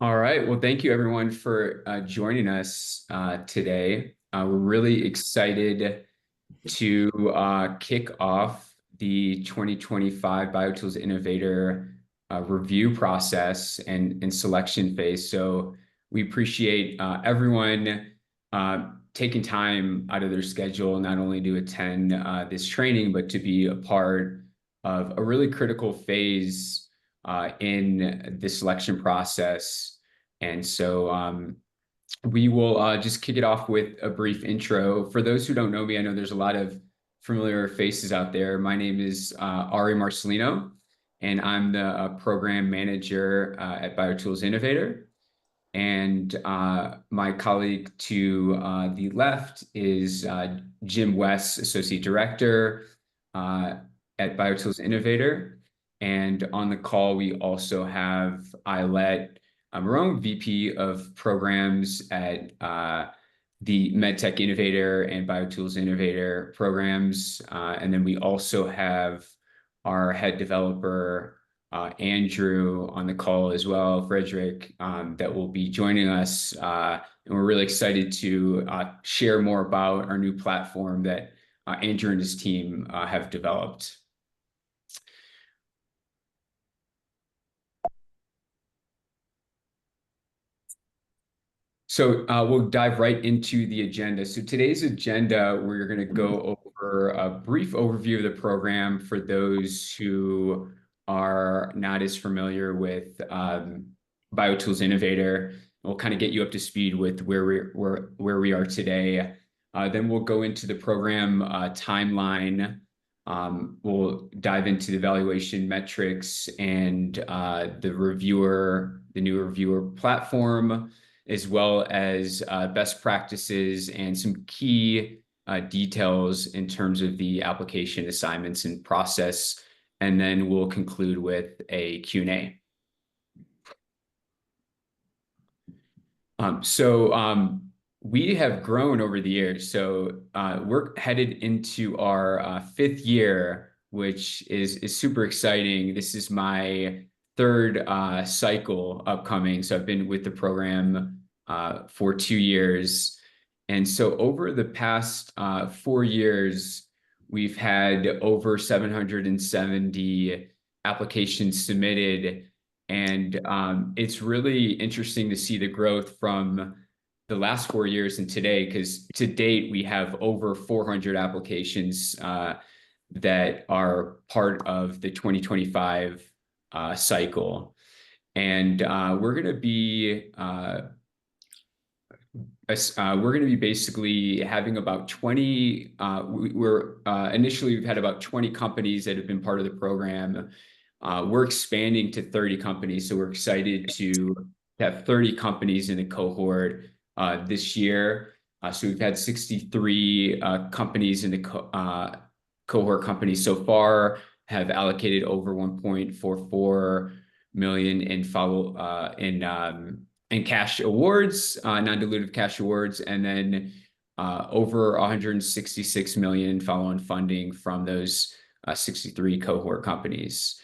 All right. Well, thank you everyone for joining us today. We're really excited to kick off the 2025 BioTools Innovator review process and selection phase. So we appreciate everyone taking time out of their schedule, not only to attend this training, but to be a part of a really critical phase in the selection process. And so we will just kick it off with a brief intro. For those who don't know me, I know there's a lot of familiar faces out there. My name is Ari Marcelino, and I'm the program manager at BioTools Innovator. And my colleague to the left is Jim West, Associate Director at BioTools Innovator. And on the call, we also have Ayelet Marone, VP of Programs at the MedTech Innovator and BioTools Innovator programs. And then we also have our head developer, Andrew, on the call as well, Frederick, that will be joining us. And we're really excited to share more about our new platform that Andrew and his team have developed. So we'll dive right into the agenda. So today's agenda, we're going to go over a brief overview of the program for those who are not as familiar with BioTools Innovator. We'll kind of get you up to speed with where we are today. Then we'll go into the program timeline. We'll dive into the evaluation metrics and the new reviewer platform, as well as best practices and some key details in terms of the application assignments and process. And then we'll conclude with a Q&A. We have grown over the years. So we're headed into our fifth year, which is super exciting. This is my third cycle upcoming. So I've been with the program for 2 years. And so over the past 4 years, we've had over 770 applications submitted. And it's really interesting to see the growth from the last 4 years and today, because to date, we have over 400 applications that are part of the 2025 cycle. And we're going to be basically having about 20. Initially, we've had about 20 companies that have been part of the program. We're expanding to 30 companies, so we're excited to have 30 companies in the cohort this year. So we've had 63 companies in the cohort companies so far, have allocated over 1.44 million in cash awards, non-dilutive cash awards, and then over 166 million in follow-on funding from those 63 cohort companies.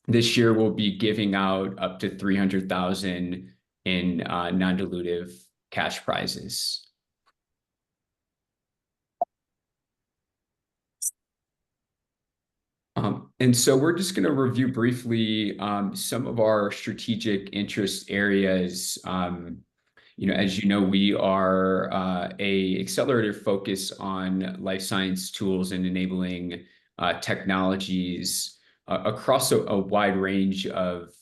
This year, we'll be giving out up to 300,000 in non-dilutive cash prizes. And so we're just going to review briefly some of our strategic interest areas. As you know, we are a accelerator focus on life science tools and enabling technologies across a wide range of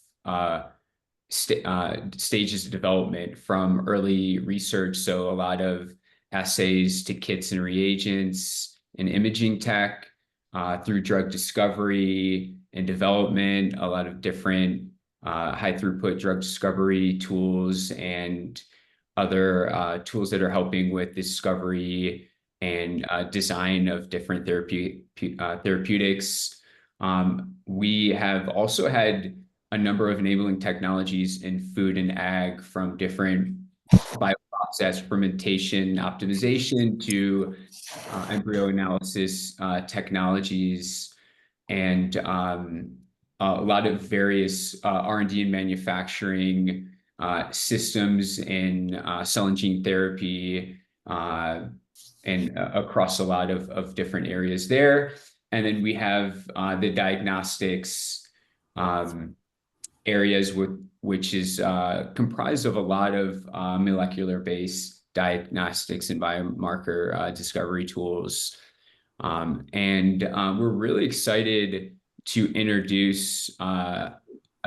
stages of development, from early research, so a lot of assays to kits and reagents and imaging tech, through drug discovery and development, a lot of different high throughput drug discovery tools and other tools that are helping with discovery and design of different therapeutics. We have also had a number of enabling technologies in food and ag, from different bioprocess fermentation optimization to embryo analysis technologies. And a lot of various R&D and manufacturing systems in cell and gene therapy and across a lot of different areas there. And then we have the diagnostics areas which is comprised of a lot of molecular-based diagnostics and biomarker discovery tools. And we're really excited to introduce a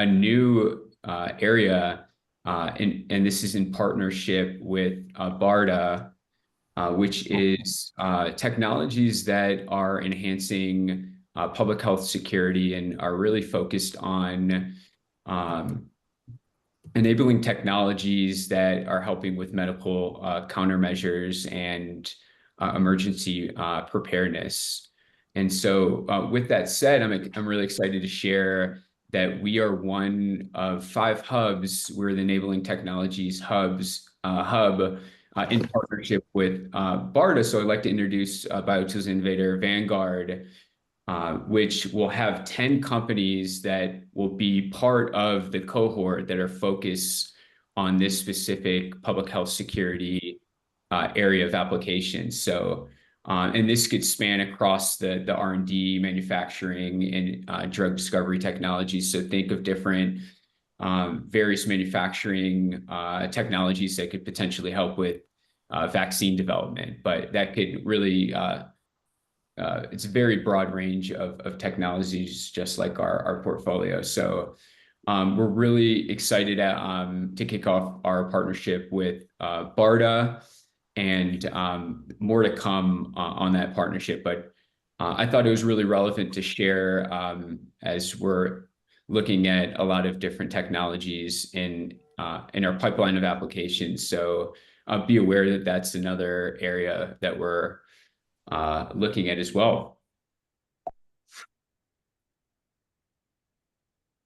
new area, and this is in partnership with BARDA, which is technologies that are enhancing public health security and are really focused on um, enabling technologies that are helping with medical countermeasures and emergency preparedness. And so, with that said, I'm really excited to share that we are one of 5 hubs. We're the Enabling Technologies hub in partnership with BARDA. So I'd like to introduce BioTools Innovator Vanguard, which will have 10 companies that will be part of the cohort that are focused on this specific public health security area of applications. So, and this could span across the R&D, manufacturing, and drug discovery technologies. So think of different various manufacturing technologies that could potentially help with vaccine development, but that could really it's a very broad range of technologies, just like our portfolio. So we're really excited to kick off our partnership with BARDA, and more to come on that partnership. But I thought it was really relevant to share as we're looking at a lot of different technologies in our pipeline of applications. So be aware that that's another area that we're looking at as well.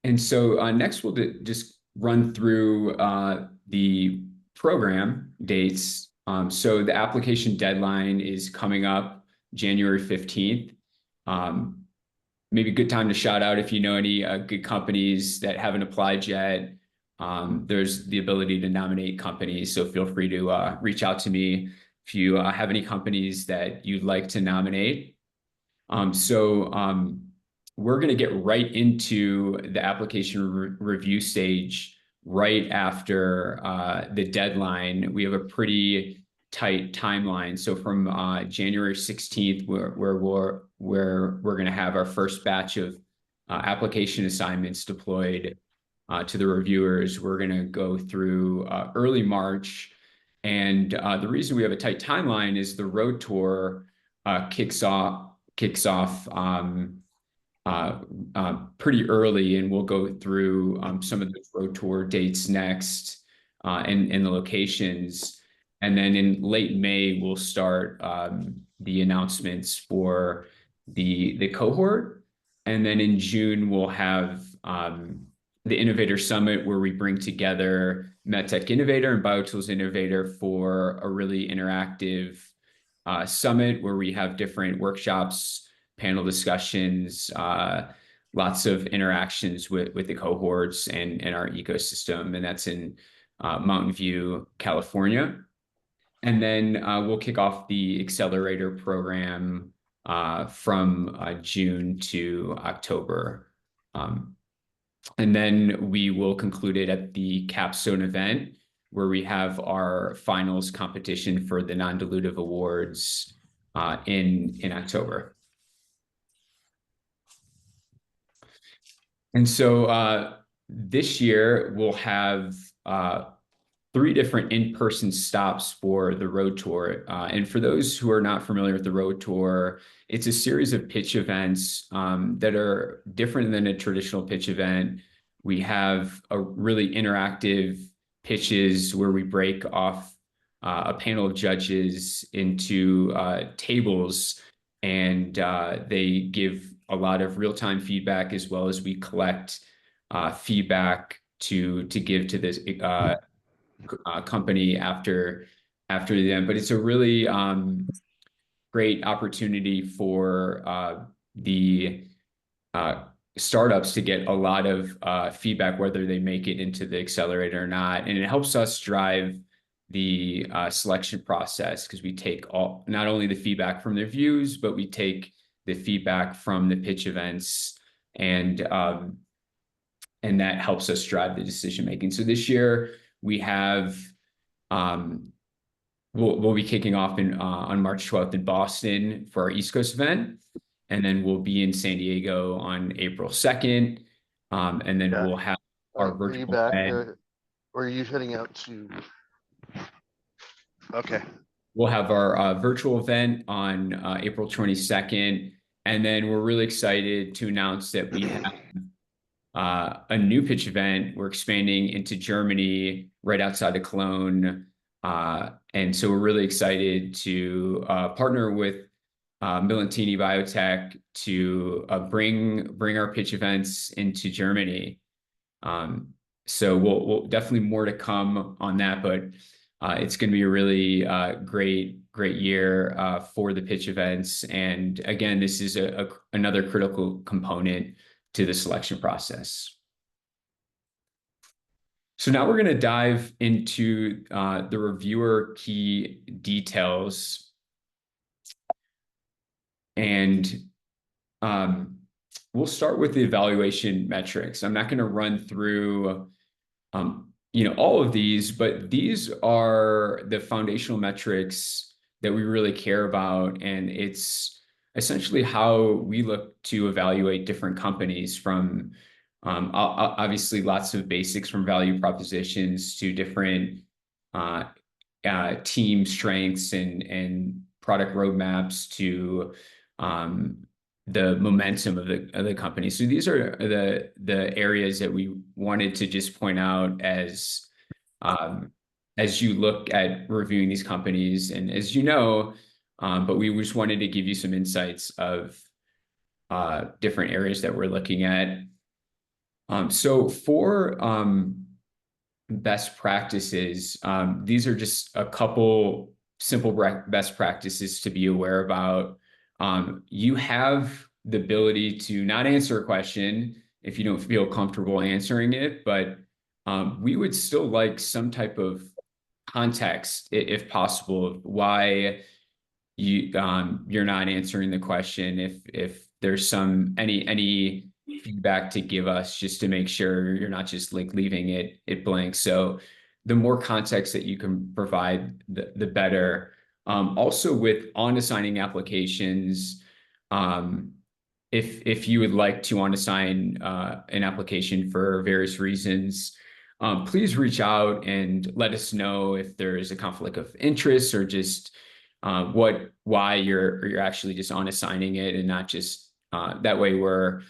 And so next we'll just run through the program dates. So the application deadline is coming up January 15th. Maybe a good time to shout out if you know any good companies that haven't applied yet. There's the ability to nominate companies, so feel free to reach out to me if you have any companies that you'd like to nominate. So we're going to get right into the application review stage right after the deadline. We have a pretty tight timeline. So from January 16th, where we're going to have our first batch of application assignments deployed to the reviewers. We're going to go through early March. And the reason we have a tight timeline is the road tour kicks off pretty early, and we'll go through some of the road tour dates next and the locations. And then in late May, we'll start the announcements for the cohort. And then in June, we'll have the Innovator Summit, where we bring together MedTech Innovator and BioTools Innovator for a really interactive summit where we have different workshops, panel discussions, lots of interactions with the cohorts and our ecosystem. And that's in Mountain View, California. And then we'll kick off the accelerator program from June to October. And then we will conclude it at the capstone event, where we have our finals competition for the non-dilutive awards in October. And so this year we'll have 3 different in-person stops for the road tour. And for those who are not familiar with the road tour, it's a series of pitch events that are different than a traditional pitch event. We have a really interactive pitches where we break off a panel of judges into tables, and they give a lot of real-time feedback, as well as we collect feedback to give to this company after the event. But it's a really great opportunity for the startups to get a lot of feedback, whether they make it into the accelerator or not. And it helps us drive the selection process because we take not only the feedback from their views, but we take the feedback from the pitch events, and that helps us drive the decision making. So this year we have um, we'll be kicking off on March 12th in Boston for our East Coast event, and then we'll be in San Diego on April 2nd, and then Yeah. we'll have our Are you virtual back? event. Or are you heading out to? Okay. We'll have our virtual event on April 22nd, and then we're really excited to announce that we have a new pitch event. We're expanding into Germany, right outside of Cologne. And so we're really excited to partner with Milantini Biotech to bring our pitch events into Germany. Um, so we'll definitely more to come on that, but it's going to be a really great year for the pitch events. And again, this is another critical component to the selection process. So now we're going to dive into the reviewer key details. And we'll start with the evaluation metrics. I'm not going to run through all of these, but these are the foundational metrics that we really care about. And it's essentially how we look to evaluate different companies from obviously lots of basics from value propositions to different uh, team strengths and product roadmaps to um, the momentum of the company. So these are the areas that we wanted to just point out as you look at reviewing these companies, and as you know, but we just wanted to give you some insights of different areas that we're looking at. So for best practices, these are just a couple simple best practices to be aware about. You have the ability to not answer a question if you don't feel comfortable answering it, but we would still like some type of context, if possible, of why you're not answering the question. If there's any feedback to give us, just to make sure you're not just like leaving it blank. So the more context that you can provide, the better. Also with on assigning applications, if you would like to on assign an application for various reasons, please reach out and let us know if there is a conflict of interest, or just why you're actually just on assigning it, and not just that way we're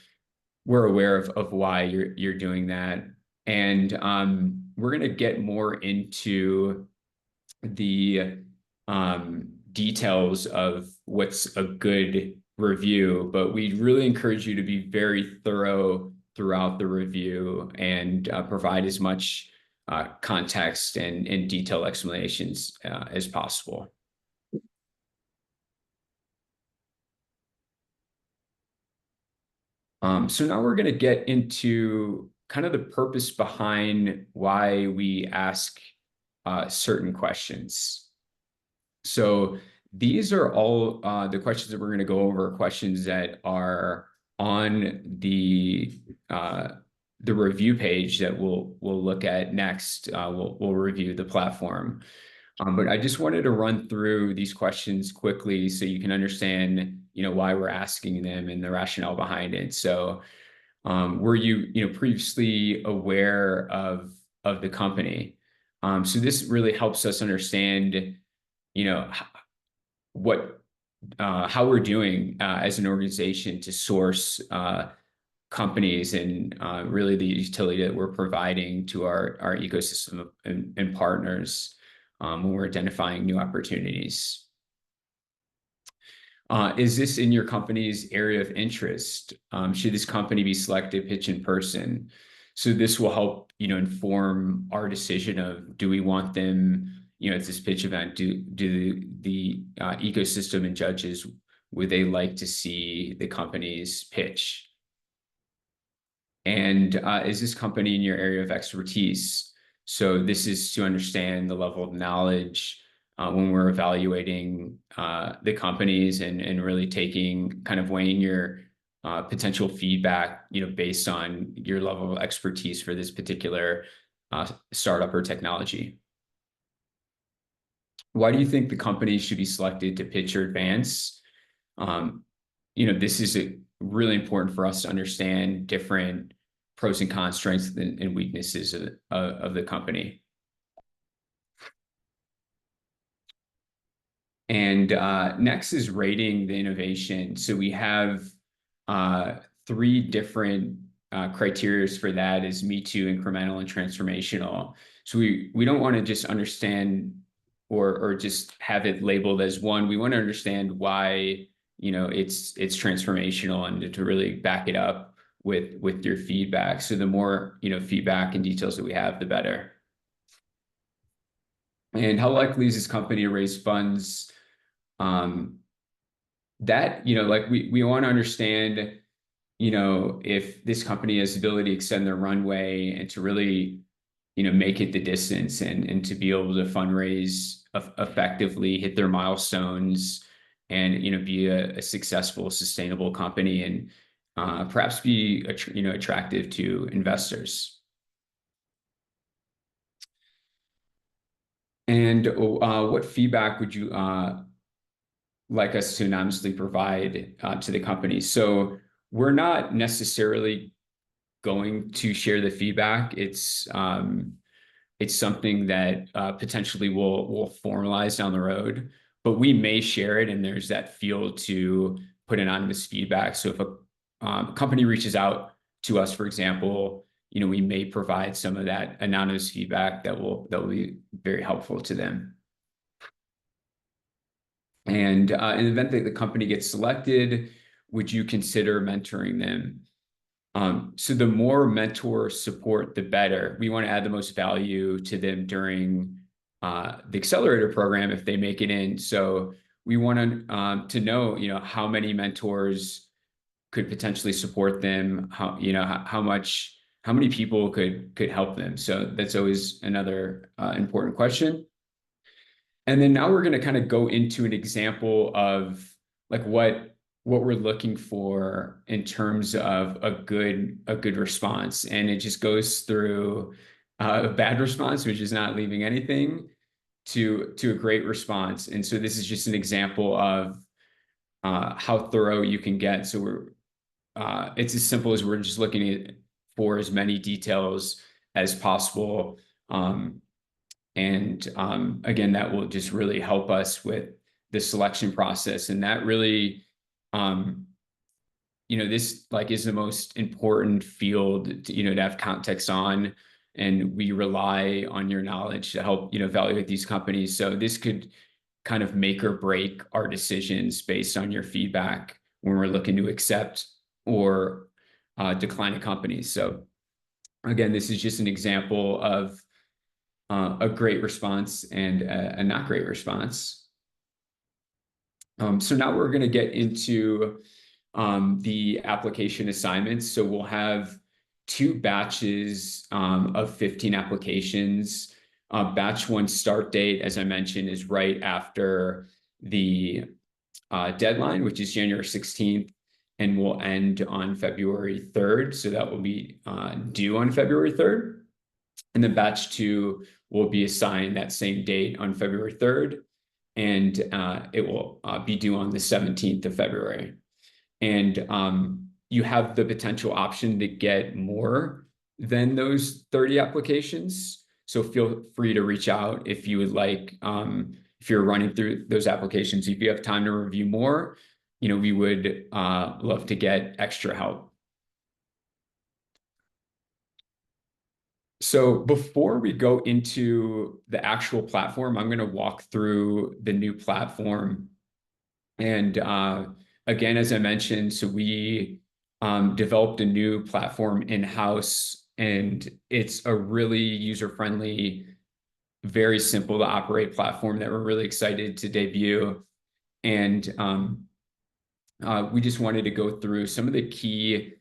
aware of why you're doing that. And we're going to get more into the details of what's a good review, but we really encourage you to be very thorough throughout the review and provide as much context and detailed explanations as possible. So now we're going to get into kind of the purpose behind why we ask certain questions. So these are all the questions that we're going to go over, questions that are on the review page that we'll look at next. We'll review the platform. But I just wanted to run through these questions quickly so you can understand, why we're asking them and the rationale behind it. So, were you previously aware of the company? So this really helps us understand, what how we're doing as an organization to source companies, and really the utility that we're providing to our ecosystem and partners when we're identifying new opportunities. Is this in your company's area of interest? Should this company be selected pitch in person? So this will help, inform our decision of, do we want them, at this pitch event? Do the ecosystem and judges, would they like to see the company's pitch? And is this company in your area of expertise? So this is to understand the level of knowledge when we're evaluating the companies and really taking kind of weighing your potential feedback, based on your level of expertise for this particular startup or technology. Why do you think the company should be selected to pitch or advance? Um, this is really important for us to understand different pros and cons, strengths and weaknesses of the company. And next is rating the innovation. So we have three different criteria for that: is Me Too, incremental, and transformational. So we don't want to just understand or just have it labeled as one. We want to understand why it's transformational, and to really back it up with your feedback. So the more feedback and details that we have, the better. And how likely is this company to raise funds? Um, that like we want to understand if this company has the ability to extend their runway and to really make it the distance, and to be able to fundraise effectively, hit their milestones, and be a successful, sustainable company, and perhaps be attractive to investors. And what feedback would you like us to anonymously provide to the company? So we're not necessarily going to share the feedback. It's something that potentially we'll formalize down the road, but we may share it, and there's that field to put anonymous feedback. So if a company reaches out to us, for example, we may provide some of that anonymous feedback that will be very helpful to them. And in the event that the company gets selected, would you consider mentoring them? So the more mentor support, the better. We want to add the most value to them during the accelerator program if they make it in. So we want to know, how many mentors could potentially support them, how many people could help them. So that's always another important question. And then now we're going to kind of go into an example of like what we're looking for in terms of a good response. And it just goes through a bad response, which is not leaving anything, to a great response. And so this is just an example of how thorough you can get. So it's as simple as we're just looking for as many details as possible. And again, that will just really help us with the selection process. And that really, this like is the most important field to have context on. And we rely on your knowledge to help, evaluate these companies. So this could kind of make or break our decisions based on your feedback when we're looking to accept or decline a company. So again, this is just an example of a great response and a not great response. So now we're going to get into the application assignments. So we'll have two batches of 15 applications. Batch one start date, as I mentioned, is right after the deadline, which is January 16th, and will end on February 3rd. So that will be due on February 3rd. And then batch two will be assigned that same date on February 3rd, and it will be due on the 17th of February. And you have the potential option to get more than those 30 applications. So feel free to reach out if you would like, if you're running through those applications. If you have time to review more, we would love to get extra help. So before we go into the actual platform, I'm going to walk through the new platform. And again, as I mentioned, so we developed a new platform in-house, and it's a really user-friendly, very simple to operate platform that we're really excited to debut. And we just wanted to go through some of the key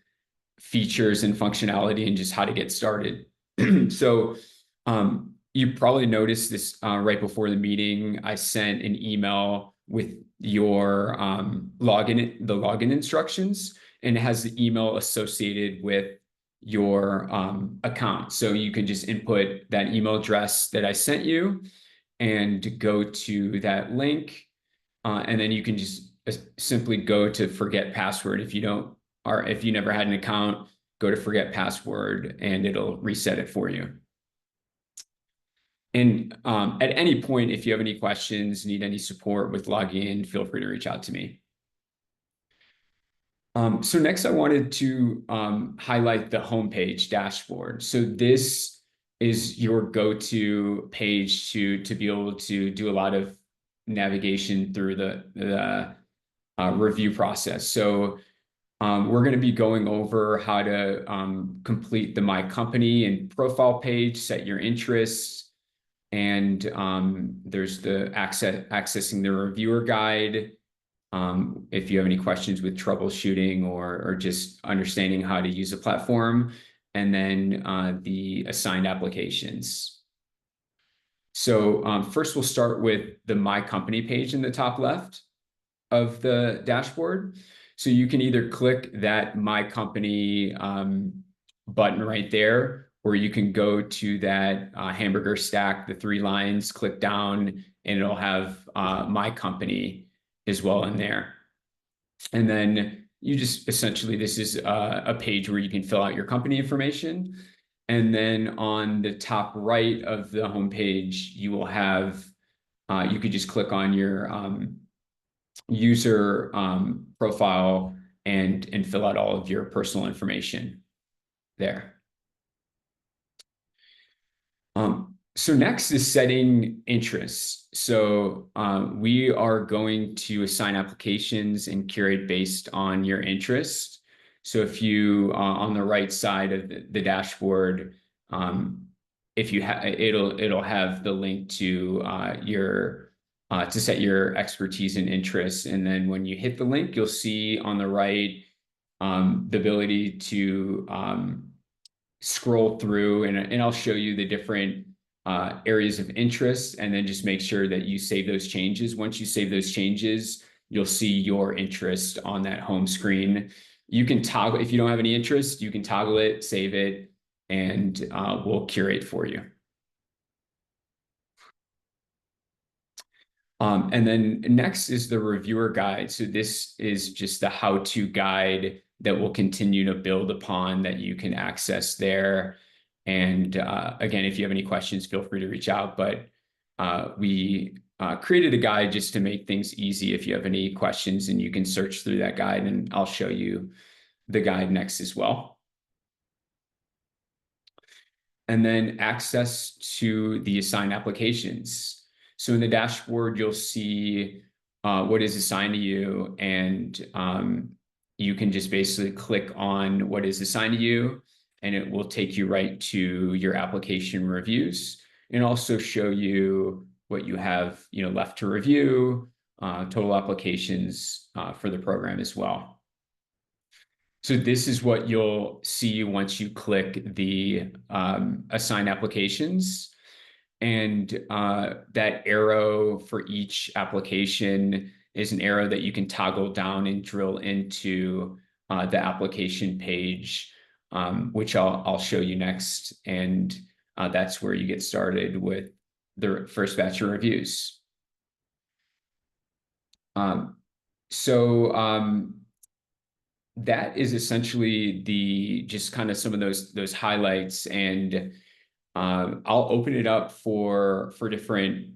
features and functionality and just how to get started. So you probably noticed this right before the meeting. I sent an email with your the login instructions, and it has the email associated with your account. So you can just input that email address that I sent you and go to that link. And then you can just simply go to forget password. If you don't, or if you never had an account, go to forget password and it'll reset it for you. And at any point, if you have any questions, need any support with logging in, feel free to reach out to me. So next I wanted to highlight the homepage dashboard. So this is your go-to page to be able to do a lot of navigation through the review process. So we're going to be going over how to complete the My Company and profile page, set your interests, and there's the accessing the reviewer guide. If you have any questions with troubleshooting or just understanding how to use a platform, and then the assigned applications. So first we'll start with the My Company page in the top left of the dashboard. So you can either click that My Company button right there, or you can go to that hamburger stack, the 3 lines, click down, and it'll have My Company as well in there. And then you just essentially, this is a page where you can fill out your company information. And then on the top right of the homepage, you will have, you could just click on your user profile and fill out all of your personal information there. So next is setting interests. So we are going to assign applications and curate based on your interests. So if you on the right side of the dashboard, if you have it'll have the link to your to set your expertise and interests. And then when you hit the link, you'll see on the right the ability to scroll through, and I'll show you the different areas of interest, and then just make sure that you save those changes. Once you save those changes, you'll see your interest on that home screen. You can toggle, if you don't have any interest, you can toggle it, save it, and we'll curate for you. And then next is the reviewer guide. So this is just the how-to guide that we'll continue to build upon that you can access there. And again, if you have any questions, feel free to reach out. But we created a guide just to make things easy. If you have any questions, and you can search through that guide, and I'll show you the guide next as well. And then access to the assigned applications. So in the dashboard, you'll see what is assigned to you, and you can just basically click on what is assigned to you, and it will take you right to your application reviews, and also show you what you have left to review, total applications for the program as well. So this is what you'll see once you click the assigned applications. And that arrow for each application is an arrow that you can toggle down and drill into the application page, which I'll show you next. And that's where you get started with the first batch of reviews. That is essentially just kind of some of those highlights, and I'll open it up for different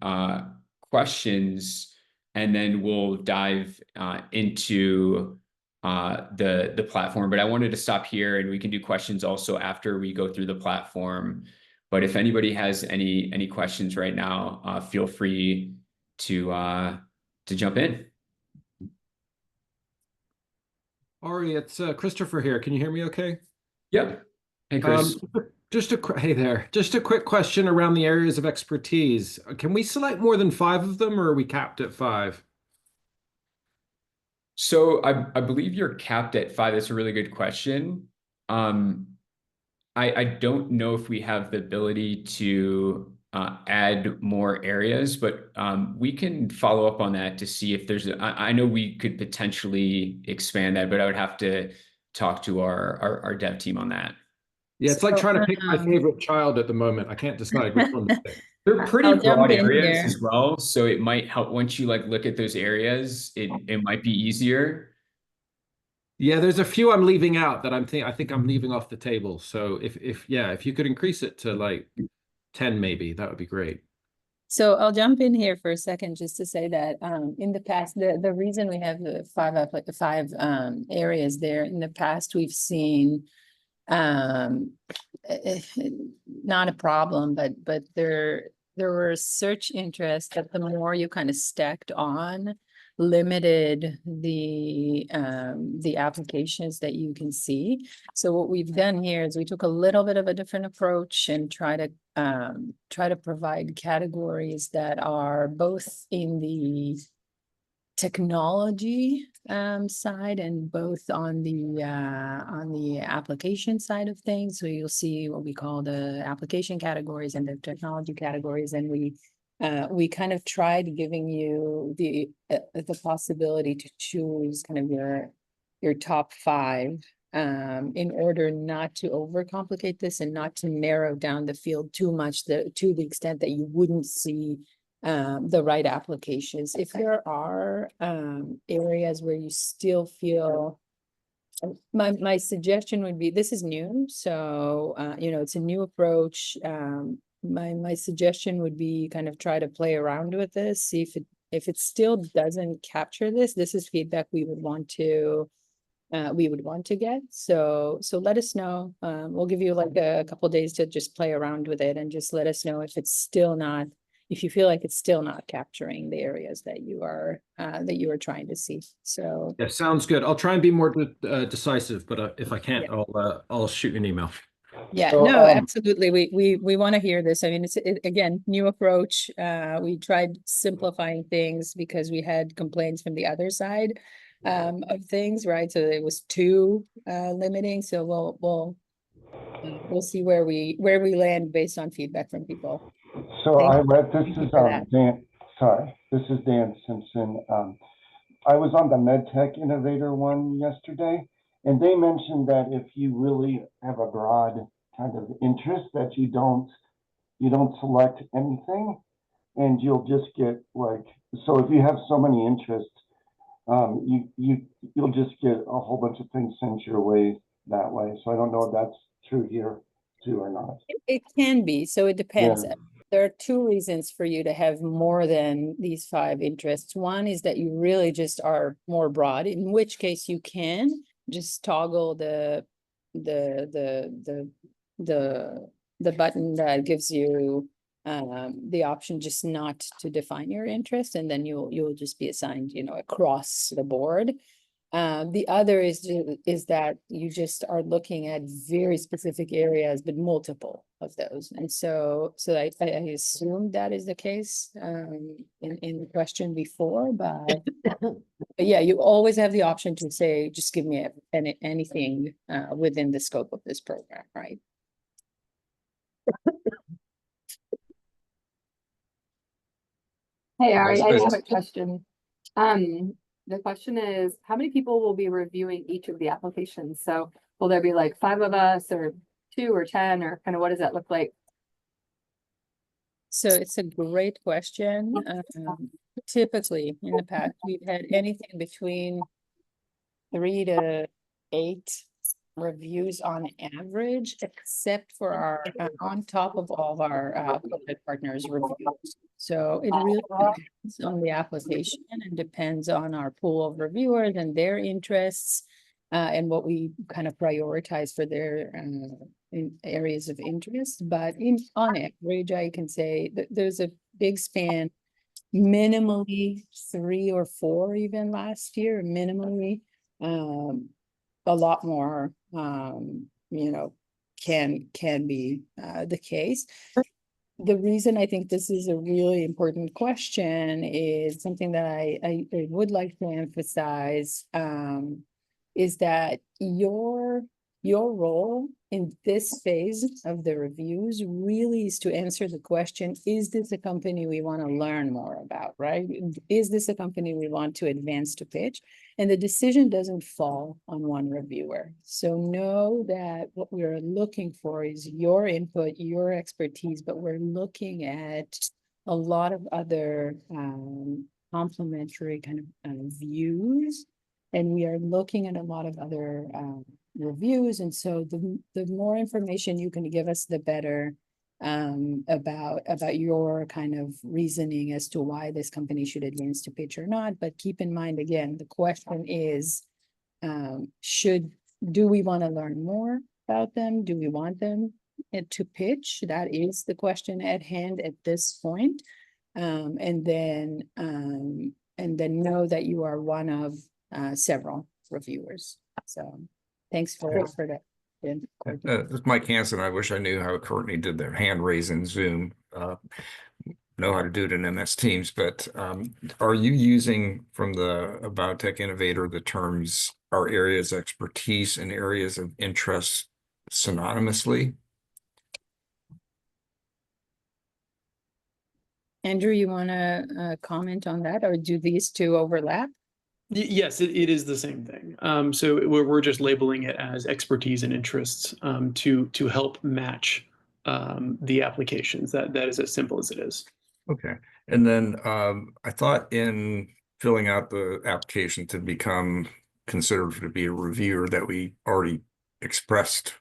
questions, and then we'll dive into the platform. But I wanted to stop here, and we can do questions also after we go through the platform. But if anybody has any questions right now, feel free to jump in. Ari, it's Christopher here. Can you hear me okay? Yep. Hey, Chris. Hey there. Just a quick question around the areas of expertise. Can we select more than 5 of them, or are we capped at 5? So I believe you're capped at 5. That's a really good question. I don't know if we have the ability to add more areas, but we can follow up on that to see if there's I know we could potentially expand that, but I would have to talk to our dev team on that. Yeah, it's like So, trying to pick my favorite child at the moment. I can't decide which one to pick. They're pretty I'll jump broad in areas here. as well, so it might help once you like look at those areas, it might be easier. Yeah, there's a few I'm leaving out that I think I'm leaving off the table. So if you could increase it to like 10 maybe, that would be great. So I'll jump in here for a second just to say that in the past, the reason we have the five areas there, in the past we've seen not a problem, but there were search interests that the more you kind of stacked on, limited the applications that you can see. So what we've done here is we took a little bit of a different approach and try to provide categories that are both in the technology side and both on the application side of things. So you'll see what we call the application categories and the technology categories, and we kind of tried giving you the possibility to choose kind of your top five in order not to overcomplicate this and not to narrow down the field too much to the extent that you wouldn't see the right applications. If there are areas where you still feel, my suggestion would be, this is new, so it's a new approach. My suggestion would be kind of try to play around with this, see if it still doesn't capture this. This is feedback we would want to get. So let us know. We'll give you like a couple days to just play around with it and just let us know if it's still not, if you feel like it's still not capturing the areas that you are trying to see. So Yeah, sounds good. I'll try and be more decisive, but if I can't, I'll shoot you an email. yeah, So, no, absolutely. We want to hear this. I mean, again, new approach. We tried simplifying things because we had complaints from the other side of things, right? So it was too limiting. So we'll see where we land based on feedback from people. so Thank I read, this thank you is for that. Dan, sorry, this is Dan Simpson. I was on the MedTech Innovator one yesterday, and they mentioned that if you really have a broad kind of interest, that you don't select anything, and you'll just get like, so if you have so many interests, you'll just get a whole bunch of things sent your way that way. So I don't know if that's true here too or not. It can be, so it depends. Yeah. There are two reasons for you to have more than these five interests. One is that you really just are more broad, in which case you can just toggle the button that gives you the option just not to define your interest, and then you'll just be assigned, across the board. The other is that you just are looking at very specific areas, but multiple of those. And so I assume that is the case in the question before, but yeah, you always have the option to say, just give me anything within the scope of this program, right? Hey, Ari, I have a Thanks. quick question. The question is, how many people will be reviewing each of the applications? So will there be like 5 of us or 2 or 10, or kind of what does that look like? So it's a great question. Typically in the past, we've had anything between 3 to 8 reviews on average, except for our on top of all of our partners reviews. So it really depends on the application and depends on our pool of reviewers and their interests and what we kind of prioritize for their in areas of interest. But on average, I can say that there's a big span, minimally 3 or 4 even last year, minimally. A lot more, can be the case. The reason I think this is a really important question is something that I would like to emphasize, is that your your role in this phase of the reviews really is to answer the question, is this a company we want to learn more about, right? Is this a company we want to advance to pitch? And the decision doesn't fall on one reviewer. So know that what we're looking for is your input, your expertise, but we're looking at a lot of other complementary kind of views. And we are looking at a lot of other reviews. And so the more information you can give us, the better about your kind of reasoning as to why this company should advance to pitch or not. But keep in mind, again, the question is, do we want to learn more about them? Do we want them to pitch? That is the question at hand at this point. And then know that you are one of several reviewers. So thanks for that. This is Mike Hansen. I wish I knew how Courtney did their hand raise in Zoom. Know how to do it in MS Teams, but are you using from the Biotech Innovator the terms our areas of expertise and areas of interest synonymously? Andrew, you want to comment on that, or do these two overlap? Yes, it is the same thing. So we're just labeling it as expertise and interests to help match the applications. That is as simple as it is. Okay. And then I thought in filling out the application to become considered to be a reviewer that we already expressed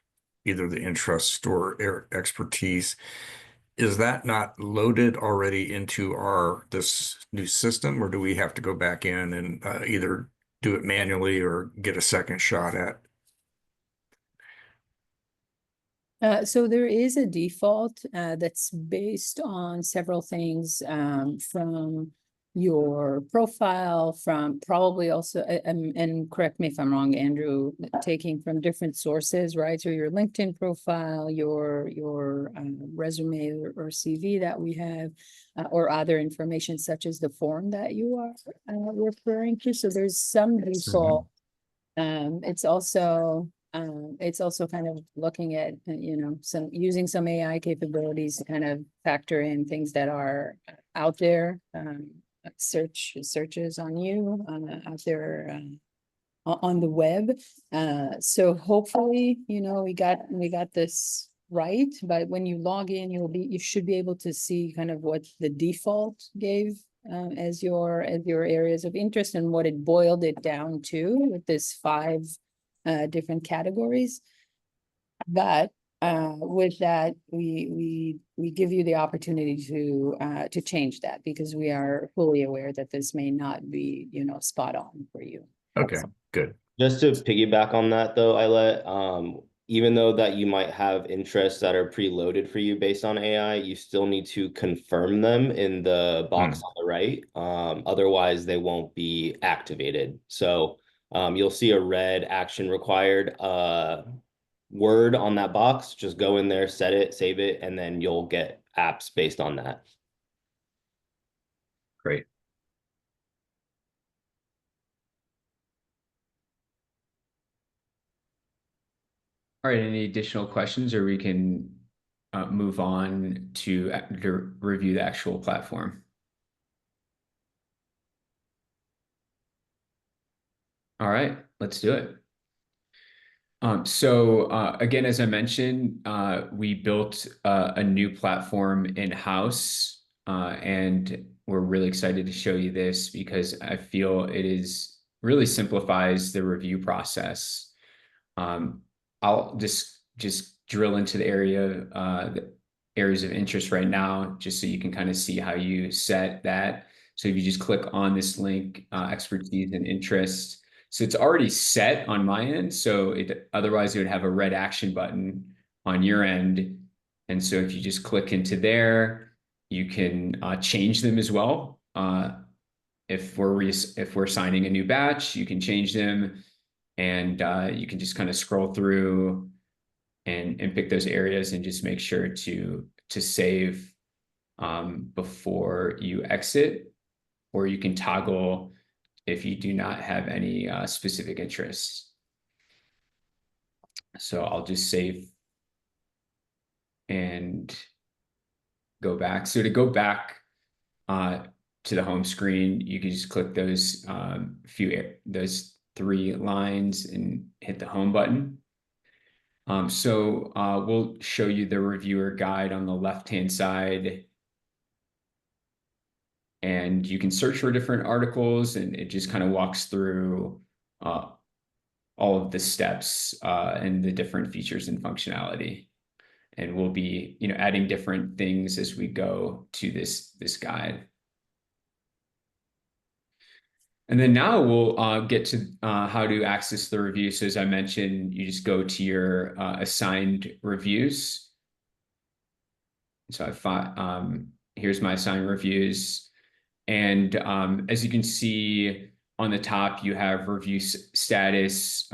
either the interest or expertise. Is that not loaded already into this new system, or do we have to go back in and either do it manually or get a second shot at? So there is a default that's based on several things from your profile, from probably also, and correct me if I'm wrong, Andrew, taking from different sources, right? So your LinkedIn profile, your resume or CV that we have, or other information such as the form that you are referring to. So there's some default. It's also kind of looking at, using some AI capabilities to kind of factor in things that are out there, searches on you out there on the web. So hopefully, we got this right. But when you log in, you should be able to see kind of what the default gave as your areas of interest and what it boiled it down to with this 5 different categories. But with that, we give you the opportunity to change that, because we are fully aware that this may not be, spot on for you. Okay, good. Just to piggyback on that though, Eilert, even though that you might have interests that are preloaded for you based on AI, you still need to confirm them in the box on the right. Otherwise, they won't be activated. So you'll see a red action required word on that box. Just go in there, set it, save it, and then you'll get apps based on that. Great. All right, any additional questions, or we can move on to review the actual platform? All right, let's do it. So again, as I mentioned, we built a new platform in-house, and we're really excited to show you this because I feel it really simplifies the review process. I'll just drill into the areas of interest right now, just so you can kind of see how you set that. So if you just click on this link, expertise and interest. So it's already set on my end. So otherwise it would have a red action button on your end. And so if you just click into there, you can change them as well. If we're signing a new batch, you can change them. And you can just kind of scroll through and pick those areas and just make sure to save before you exit, or you can toggle if you do not have any specific interests. So I'll just save and go back. So to go back to the home screen, you can just click those those 3 lines and hit the home button. So we'll show you the reviewer guide on the left-hand side. And you can search for different articles, and it just kind of walks through all of the steps and the different features and functionality. And we'll be, adding different things as we go to this guide. And then now we'll get to how to access the review. So as I mentioned, you just go to your assigned reviews. So here's my assigned reviews. And as you can see on the top, you have review status,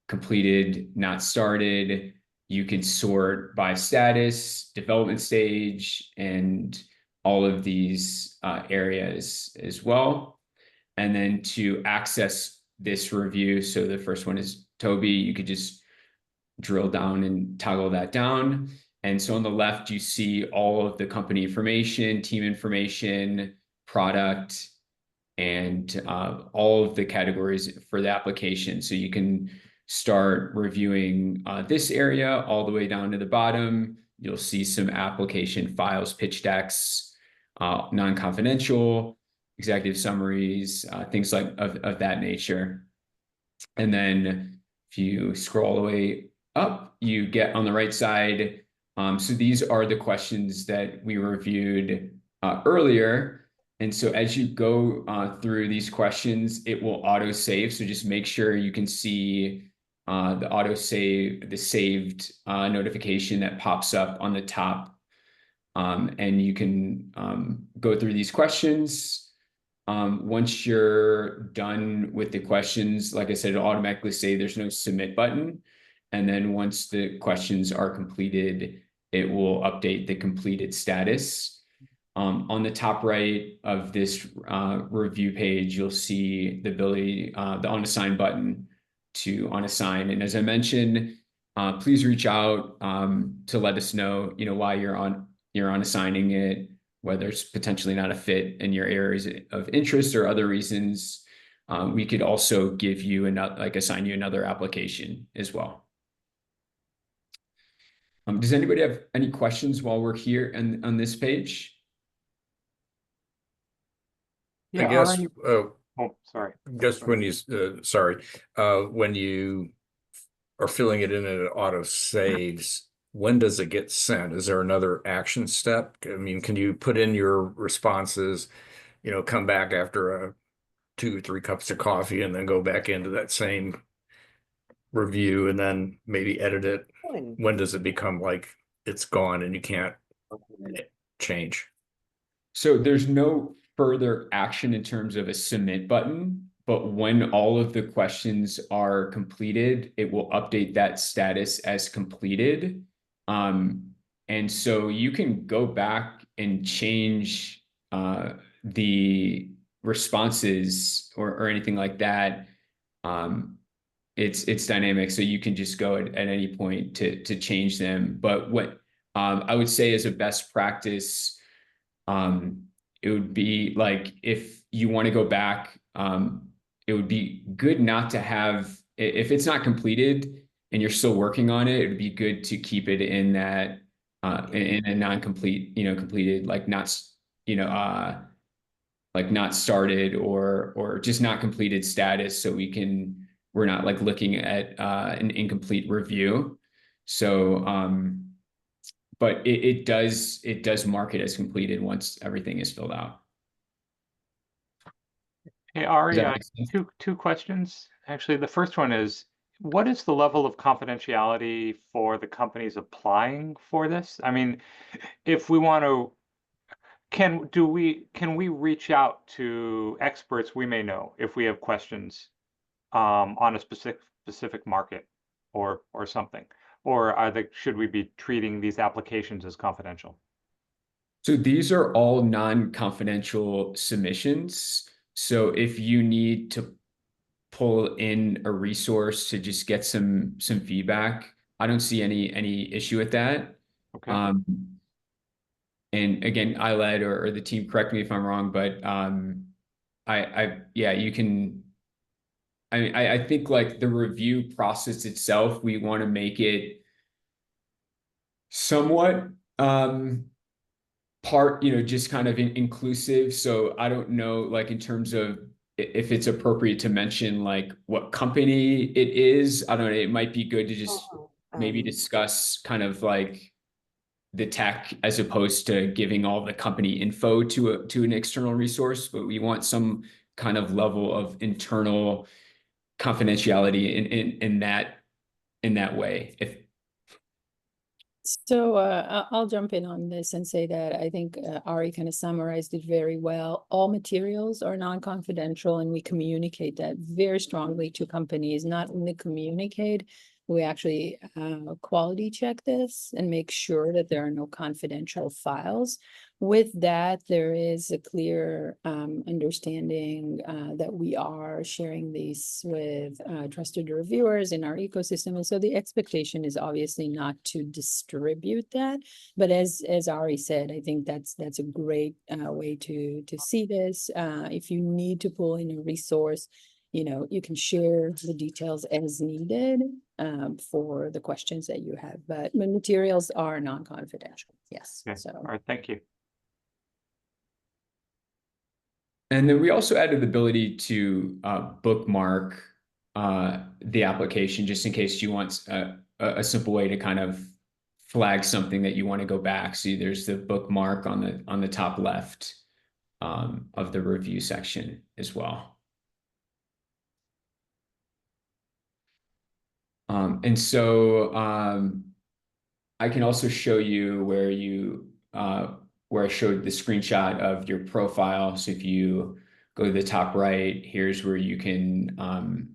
completed, not started. You can sort by status, development stage, and all of these areas as well. And then to access this review, so the first one is Toby, you could just drill down and toggle that down. And so on the left, you see all of the company information, team information, product, and all of the categories for the application. So you can start reviewing this area all the way down to the bottom. You'll see some application files, pitch decks, non-confidential, executive summaries, things like of that nature. And then if you scroll all the way up, you get on the right side. So these are the questions that we reviewed earlier. And so as you go through these questions, it will auto save. So just make sure you can see the auto save, the saved notification that pops up on the top. And you can go through these questions. Once you're done with the questions, like I said, it'll automatically say there's no submit button. And then once the questions are completed, it will update the completed status. On the top right of this review page, you'll see the ability, the unassign button to unassign. And as I mentioned, please reach out to let us know, why you're unassigning it, whether it's potentially not a fit in your areas of interest or other reasons. We could also give you assign you another application as well. Does anybody have any questions while we're here on this page? I guess, sorry. Just when you, when you are filling it in and it auto saves, when does it get sent? Is there another action step? I mean, can you put in your responses, come back after 2 or 3 cups of coffee and then go back into that same review and then maybe edit it? When does it become like it's gone and you can't change? So there's no further action in terms of a submit button, but when all of the questions are completed, it will update that status as completed. And so you can go back and change the responses or anything like that. It's dynamic, so you can just go at any point to change them. But what I would say as a best practice, it would be like if you want to go back, it would be good not to have, if it's not completed and you're still working on it, it would be good to keep it in that in a non-complete, completed, like not, like not started or just not completed status, so we're not like looking at an incomplete review. So but it does mark it as completed once everything is filled out. Hey, Ari, two questions. Actually, the first one is, what is the level of confidentiality for the companies applying for this? I mean, if we want to, can we reach out to experts we may know if we have questions on a specific market or something? Or should we be treating these applications as confidential? So these are all non-confidential submissions. So if you need to pull in a resource to just get some feedback. I don't see any issue with that. Okay. And again, I led or the team, correct me if I'm wrong, but yeah, you can. I think like the review process itself, we want to make it somewhat just kind of inclusive. So I don't know, like in terms of if it's appropriate to mention like what company it is. I don't know. It might be good to just maybe discuss kind of like the tech as opposed to giving all the company info to an external resource. But we want some kind of level of internal confidentiality in that way. So I'll jump in on this and say that I think Ari kind of summarized it very well. All materials are non-confidential, and we communicate that very strongly to companies. Not only communicate, we actually quality check this and make sure that there are no confidential files. With that, there is a clear understanding that we are sharing these with trusted reviewers in our ecosystem. And so the expectation is obviously not to distribute that. But as Ari said, I think that's a great way to see this. If you need to pull in a resource, you can share the details as needed for the questions that you have. But materials are non-confidential. Yes. Okay. So. All right. Thank you. And then we also added the ability to bookmark the application just in case you want a simple way to kind of flag something that you want to go back. So there's the bookmark on the top left of the review section as well. And so I can also show you where I showed the screenshot of your profile. So if you go to the top right, here's where you can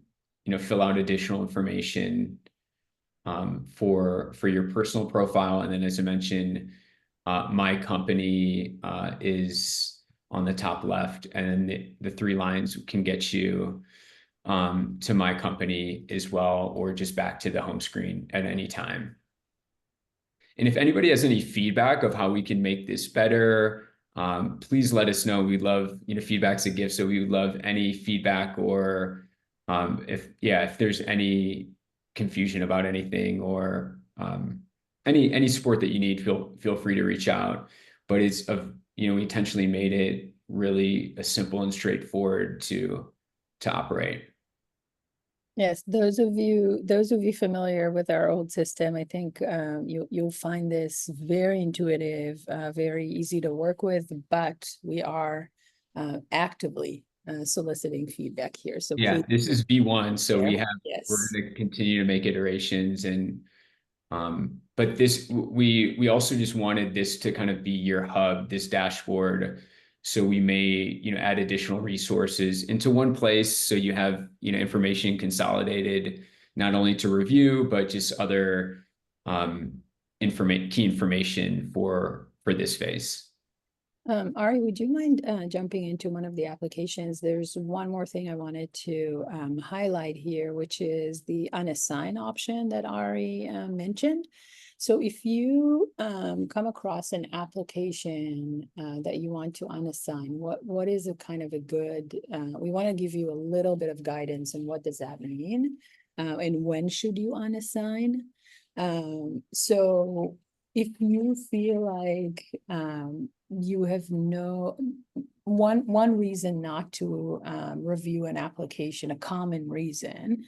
fill out additional information for your personal profile. And then, as I mentioned, my company is on the top left, and the 3 lines can get you to my company as well, or just back to the home screen at any time. And if anybody has any feedback of how we can make this better, please let us know. We'd love, feedback's a gift. So we would love any feedback, or if there's any confusion about anything, or any support that you need, feel free to reach out. But we intentionally made it really simple and straightforward to operate. Yes, those of you familiar with our old system, I think you'll find this very intuitive, very easy to work with, but we are actively soliciting feedback here. So yeah, please, this is V1, so we're yes. going to continue to make iterations, and but we also just wanted this to kind of be your hub, this dashboard. So we may, add additional resources into one place, so you have, information consolidated, not only to review, but just other key information for this phase. Ari, would you mind jumping into one of the applications? There's one more thing I wanted to highlight here, which is the unassign option that Ari mentioned. So if you come across an application that you want to unassign, what is a kind of a good, we want to give you a little bit of guidance on what does that mean, and when should you unassign? So if you feel like you have one reason not to review an application, a common reason,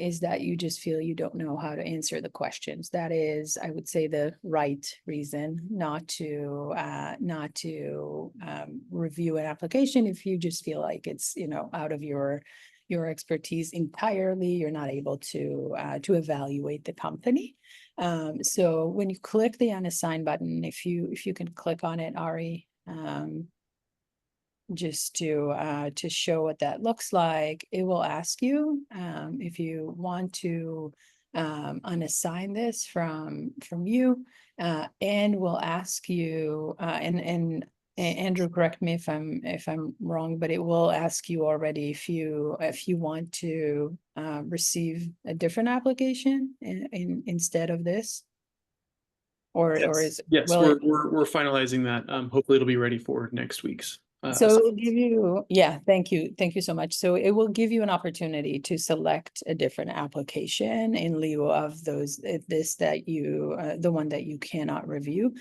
is that you just feel you don't know how to answer the questions. That is, I would say, the right reason not to review an application. If you just feel like it's out of your expertise entirely, you're not able to evaluate the company. So when you click the unassign button, if you can click on it, Ari, just to show what that looks like, it will ask you if you want to unassign this from you, and will ask you and Andrew, correct me if I'm wrong, but it will ask you already if you want to receive a different application instead of this, or is Yes, well, we're finalizing that. Hopefully it'll be ready for next week's. so it will give you, yeah, thank you so much. So it will give you an opportunity to select a different application in lieu of those the one that you cannot review.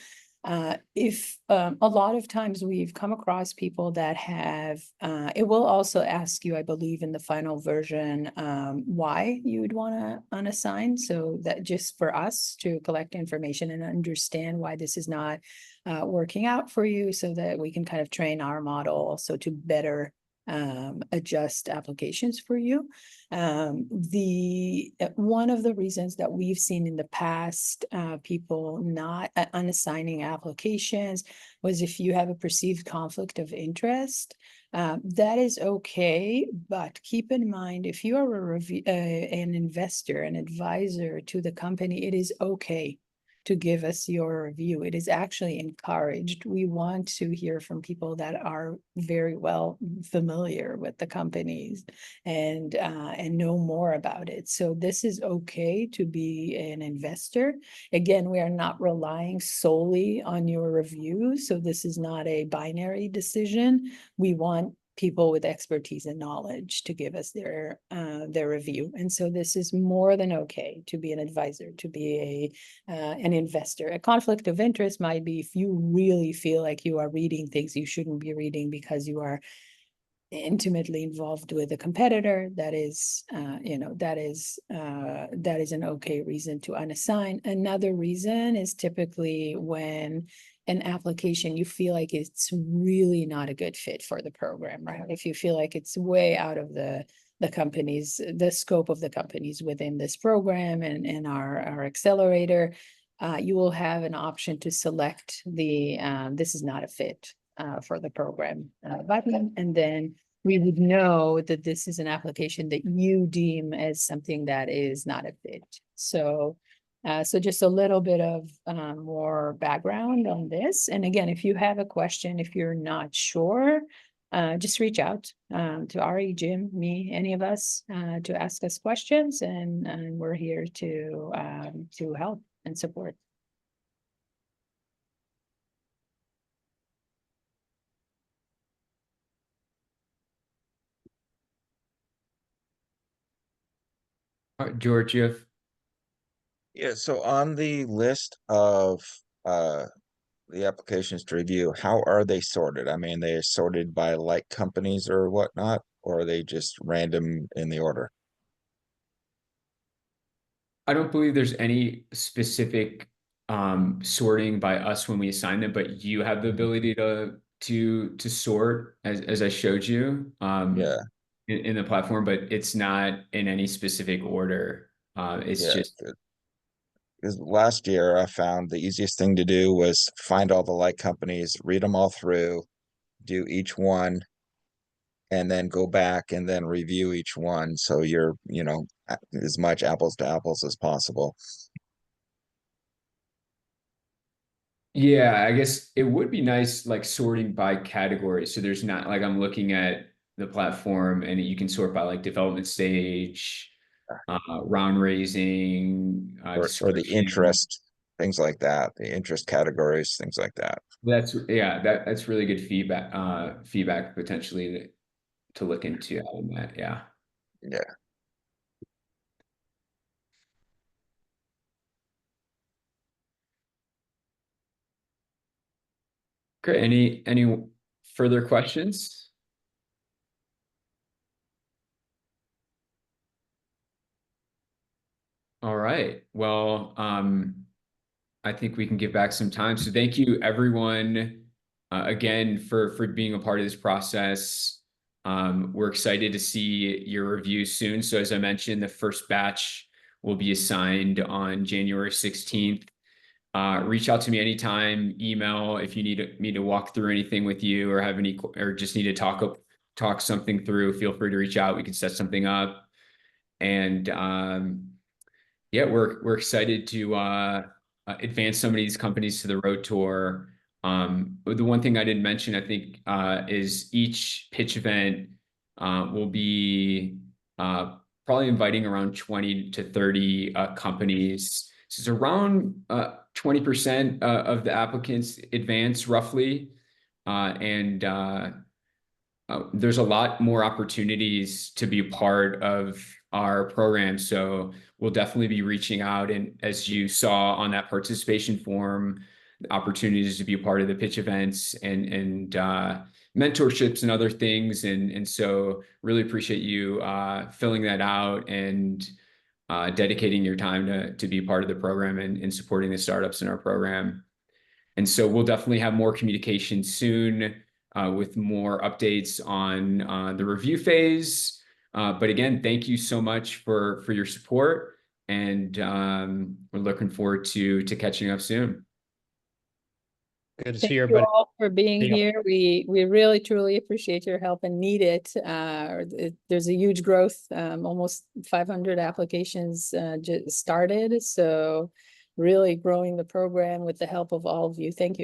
If a lot of times we've come across people that have, it will also ask you, I believe, in the final version, why you would want to unassign. So that just for us to collect information and understand why this is not working out for you, so that we can kind of train our model also to better adjust applications for you. One of the reasons that we've seen in the past people not unassigning applications was if you have a perceived conflict of interest. That is okay, but keep in mind, if you are an investor, an advisor to the company, it is okay to give us your review. It is actually encouraged. We want to hear from people that are very well familiar with the companies and know more about it. So this is okay to be an investor. Again, we are not relying solely on your review. So this is not a binary decision. We want people with expertise and knowledge to give us their review. And so this is more than okay to be an advisor, to be an investor. A conflict of interest might be if you really feel like you are reading things you shouldn't be reading because you are intimately involved with a competitor. That is an okay reason to unassign. Another reason is typically when an application you feel like it's really not a good fit for the program, right? If you feel like it's way out of the scope of the companies within this program and our accelerator, you will have an option to select the this is not a fit for the program button, and then we would know that this is an application that you deem as something that is not a fit. So just a little bit of more background on this. And again, if you have a question, if you're not sure, just reach out to Ari, Jim, me, any of us to ask us questions, and we're here to help and support. George, you have Yeah, so on the list of the applications to review, how are they sorted? I mean, they're sorted by like companies or whatnot, or are they just random in the order? I don't believe there's any specific sorting by us when we assign them, but you have the ability to sort as I showed you Yeah, in the platform, but it's not in any specific order. It's yeah. just Because last year I found the easiest thing to do was find all the like companies, read them all through, do each one, and then go back and then review each one. So you're, as much apples to apples as possible. yeah, I guess it would be nice like sorting by category. So there's not like I'm looking at the platform and you can sort by like development stage, round raising, Or the description. interest, things like that, the interest categories, things like that. That's really good feedback potentially to look into on that. Yeah. Yeah. Great. Any further questions? All right. Well, I think we can give back some time. So thank you everyone again for being a part of this process. We're excited to see your review soon. So as I mentioned, the first batch will be assigned on January 16th. Reach out to me anytime, email if you need me to walk through anything with you or have any or just need to talk something through. Feel free to reach out. We can set something up. And yeah, we're excited to advance some of these companies to the road tour. the one thing I didn't mention, I think, is each pitch event will be probably inviting around 20 to 30 companies. So it's around 20% of the applicants advance roughly. There's a lot more opportunities to be a part of our program. So we'll definitely be reaching out. And as you saw on that participation form, opportunities to be a part of the pitch events and mentorships and other things. And so really appreciate you filling that out and dedicating your time to be part of the program and supporting the startups in our program. And so we'll definitely have more communication soon with more updates on the review phase. But again, thank you so much for your support, and we're looking forward to catching up soon. Good to see Thank you everybody. all for being Yeah. here. We really truly appreciate your help and need it. There's a huge growth, almost 500 applications just started. So really growing the program with the help of all of you. Thank you.